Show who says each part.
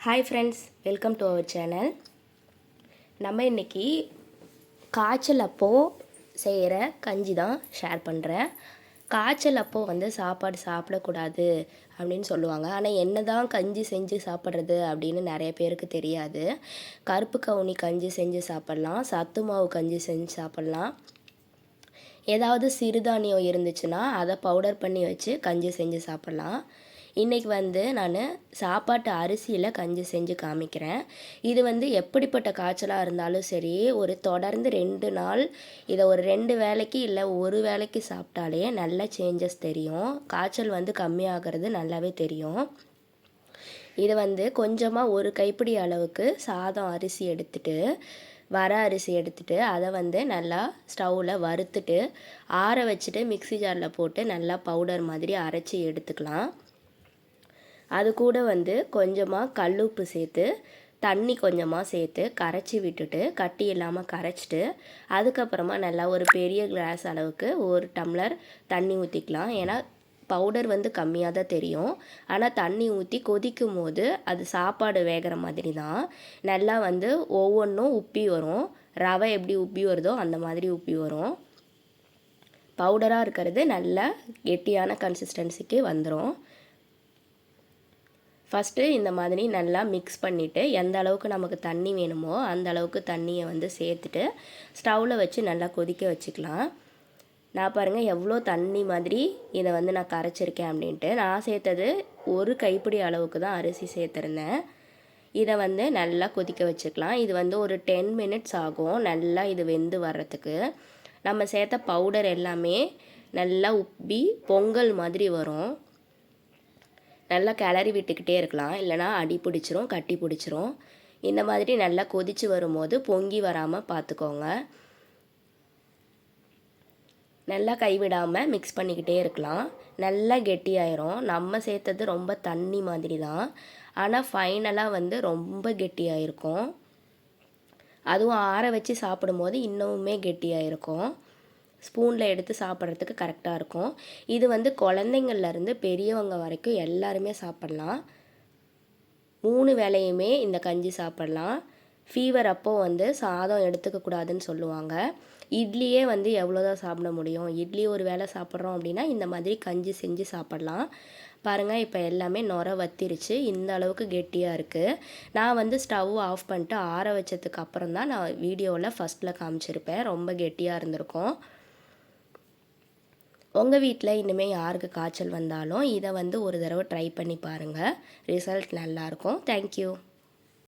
Speaker 1: Hi friends, welcome to our channel. நம்ம இன்றைக்கி காய்ச்சல் அப்போது செய்கிற கஞ்சி தான் ஷேர் பண்ணுறேன். காய்ச்சல் அப்போது சாப்பாடு சாப்பிடக்கூடாது அப்படின்னு சொல்லுவாங்க. ஆனால் என்ன தான் கஞ்சி செஞ்சு சாப்பிட்றது அப்படின்னு நிறைய பேருக்கு தெரியாது. கருப்பு கவுனி கஞ்சி செஞ்சு சாப்பிட்லாம், சத்து மாவு கஞ்சி செஞ்சு சாப்பிட்லாம். ஏதாவது சிறுதானியம் இருந்துச்சுன்னா அதை பவுடர் பண்ணி வச்சு கஞ்சி செஞ்சு சாப்பிட்லாம். இன்றைக்கி நான் சாப்பாட்டு அரிசியில் கஞ்சி செஞ்சு காமிக்கிறேன். இது எப்படிப்பட்ட காய்ச்சலாக இருந்தாலும் சரி, ஒரு தொடர்ந்து 2 நாள் இதை ஒரு 2 வேளைக்கு இல்லை ஒரு வேளைக்கு சாப்பிட்டாலே நல்ல சேஞ்சஸ் தெரியும். காய்ச்சல் கம்மியாகிறது நல்லாவே தெரியும். இது கொஞ்சமாக ஒரு கைப்பிடி அளவுக்கு சாதம் அரிசி எடுத்துட்டு வர அரிசி எடுத்துகிட்டு அதை நல்லா ஸ்டவ்வில் வறுத்துட்டு ஆற வச்சுட்டு மிக்ஸி ஜாரில் போட்டு நல்லா பவுடர் மாதிரி அரைச்சி எடுத்துக்கலாம். அது கூட கொஞ்சமாக கல்லுப்பு சேர்த்து தண்ணி கொஞ்சமாக சேர்த்து கரைச்சி விட்டுட்டு கட்டி இல்லாமல் கரைச்சிட்டு அதுக்கப்புறமா நல்லா ஒரு பெரிய கிளாஸ் அளவுக்கு 1 டம்ளர் தண்ணி ஊற்றிக்கலாம். ஏன்னா பவுடர் கம்மியாக தான் தெரியும். ஆனால் தண்ணி ஊற்றி கொதிக்கும் போது அது சாப்பாடு வேகிற மாதிரி தான் நல்லா ஒவ்வொன்றும் உப்பி வரும். ரவை எப்படி உப்பி வருதோ அந்த மாதிரி உப்பி வரும். பவுடராக இருக்கிறது நல்லா கெட்டியான கன்சிஸ்டன்சிக்கு வந்துடும். ஃபஸ்ட்டு இந்த மாதிரி நல்லா மிக்ஸ் பண்ணிவிட்டு எந்த அளவுக்கு நமக்கு தண்ணி வேணுமோ அந்த அளவுக்கு தண்ணியை சேர்த்துட்டு ஸ்டவ்வில் வச்சு நல்லா கொதிக்க வச்சுக்கலாம். நான் பாருங்கள் எவ்வளோ தண்ணி மாதிரி இதை நான் கரைச்சிருக்கேன் அப்படின்ட்டு. நான் சேர்த்தது ஒரு கைப்பிடி அளவுக்கு தான் அரிசி சேர்த்துருந்தேன். இதை நல்லா கொதிக்க வச்சுக்கலாம். இது ஒரு 10 மினிட்ஸ் ஆகும் நல்லா இது வெந்து வர்றதுக்கு. நம்ம சேர்த்த பவுடர் எல்லாமே நல்லா உப்பி பொங்கல் மாதிரி வரும். நல்லா கிளறி விட்டுக்கிட்டே இருக்கலாம், இல்லைனா அடி பிடிச்சிரும், கட்டி பிடிச்சிரும். இந்த மாதிரி நல்லா கொதித்து வரும்போது பொங்கி வராமல் பார்த்துக்கோங்க. நல்லா கைவிடாமல் மிக்ஸ் பண்ணிக்கிட்டே இருக்கலாம். நல்லா கெட்டியாயிரும். நம்ம சேர்த்தது ரொம்ப தண்ணி மாதிரி தான், ஆனால் ஃபைனலாக ரொம்ப கெட்டியாயிருக்கும். அதுவும் ஆற வச்சு சாப்பிடும்போது இன்னுமே கெட்டியாயிருக்கும். ஸ்பூனில் எடுத்து சாப்பிட்றதுக்கு கரெக்டாக இருக்கும். இது குழந்தைங்கள்லேருந்து பெரியவங்க வரைக்கும் எல்லாருமே சாப்பிட்லாம். 3 வேளையுமே இந்த கஞ்சி சாப்பிட்லாம். ஃபீவர் அப்போது சாதம் எடுத்துக்கக்கூடாதுன்னு சொல்லுவாங்க. இட்லியே எவ்வளோதான் சாப்பிட முடியும். இட்லி ஒரு வேளை சாப்பிட்றோம் அப்படின்னா இந்த மாதிரி கஞ்சி செஞ்சு சாப்பிட்லாம். பாருங்கள், இப்போ எல்லாமே நுர வத்திருச்சு. இந்த அளவுக்கு கெட்டியாக இருக்குது. நான் ஸ்டவ் ஆஃப் பண்ணிட்டு ஆற வச்சதுக்கு அப்புறம் தான் நான் வீடியோவில் ஃபஸ்ட்டில் காமிச்சிருப்பேன். ரொம்ப கெட்டியாக இருந்திருக்கும். உங்கள் வீட்டில் இனிமேல் யாருக்கு காய்ச்சல் வந்தாலும் இதை ஒரு தடவை ட்ரை பண்ணி பாருங்கள். ரிசல்ட் நல்லாயிருக்கும். தேங்க்யூ.